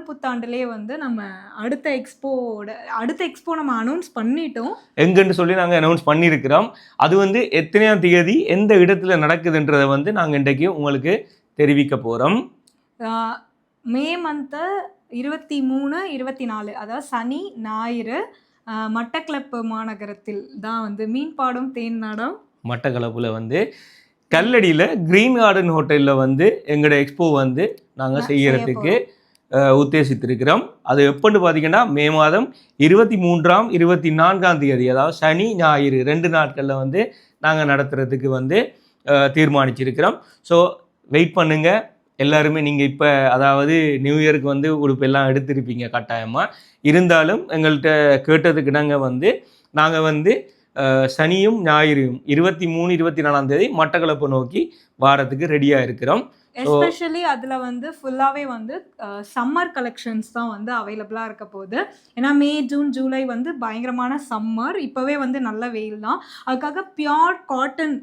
புத்தாண்டுலேயே வந்து நம்ம அடுத்த எக்ஸ்போ நம்ம அனௌன்ஸ் பண்ணிட்டோம். எங்கன்னு சொல்லி நாங்கள் அனௌன்ஸ் பண்ணியிருக்கிறோம். அது வந்து எத்தனையாம் தேதி எந்த இடத்துல நடக்குதுன்றதை வந்து நாங்கள் இன்றைக்கு உங்களுக்கு தெரிவிக்க போகிறோம். மே மந்த்து 23, 24 அதாவது சனி ஞாயிறு மட்டக்களப்பு மாநகரத்தில் தான் வந்து மீன்பாடும் தேன் நாடம் மட்டக்களப்பில் வந்து கல்லடியில் கிரீன் கார்டன் ஹோட்டலில் வந்து எங்களோட எக்ஸ்போ வந்து நாங்கள் செய்யறதுக்கு உத்தேசித்திருக்கிறோம். அது எப்போன்னு பார்த்தீங்கன்னா மே மாதம் 23ஆம் 24ஆம் தேதி, அதாவது சனி ஞாயிறு 2 நாட்களில் வந்து நாங்கள் நடத்துறதுக்கு வந்து தீர்மானிச்சிருக்கிறோம். ஸோ வெயிட் பண்ணுங்கள் எல்லாருமே. நீங்கள் இப்போ அதாவது நியூ இயருக்கு வந்து உடுப்பெல்லாம் எடுத்திருப்பீங்க கட்டாயமாக. இருந்தாலும் எங்கள்கிட்ட கேட்டதுக்கு நாங்கள் வந்து நாங்கள் வந்து சனியும் ஞாயிறும் 23, 24ஆம் தேதி மட்டக்களப்பு நோக்கி வாரத்துக்கு ரெடியாக இருக்கிறோம். எஸ்பெஷலி அதில் வந்து ஃபுல்லாகவே வந்து சம்மர் கலெக்ஷன்ஸ் தான் வந்து அவைலபிளாக இருக்க போகுது. ஏன்னா மே, ஜூன், ஜூலை வந்து பயங்கரமான சம்மர், இப்போவே வந்து நல்ல வெயில் தான். அதுக்காக பியோர் காட்டன்,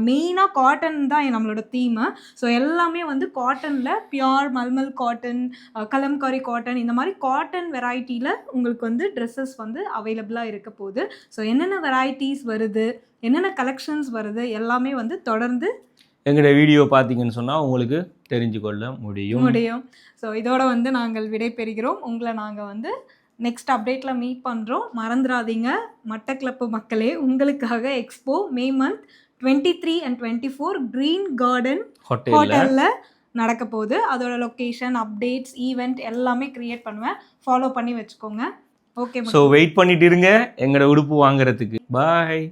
மெயினாக காட்டன் தான் நம்மளோட தீமு. ஸோ எல்லாமே வந்து காட்டனில் pure mulmul cotton, Kalamkari cotton, இந்த மாதிரி காட்டன் வெரைட்டியில் உங்களுக்கு வந்து ட்ரெஸ்ஸஸ் வந்து அவைலபிளாக இருக்க போகுது. ஸோ என்னென்ன வெரைட்டிஸ் வருது, என்னென்ன கலெக்ஷன்ஸ் வருது எல்லாமே வந்து தொடர்ந்து எங்களோட வீடியோ பார்த்தீங்கன்னு சொன்னால் உங்களுக்கு தெரிஞ்சு கொள்ள முடியும். ஸோ இதோட வந்து நாங்கள் விடை பெறுகிறோம். உங்களை நாங்கள் வந்து நெக்ஸ்ட் அப்டேட்டில் மீட் பண்ணுறோம். மறந்துடாதீங்க மட்டக்களப்பு மக்களே, உங்களுக்காக expo May month 23 and 24 green garden ஹோட்டலில் நடக்க போகுது. அதோட லொக்கேஷன், அப்டேட்ஸ், ஈவெண்ட் எல்லாமே கிரியேட் பண்ணுவேன். ஃபாலோ பண்ணி வச்சுக்கோங்க. ஓகே, ஸோ வெயிட் பண்ணிட்டு இருங்க எங்களோட உடுப்பு வாங்குறதுக்கு. பாய்.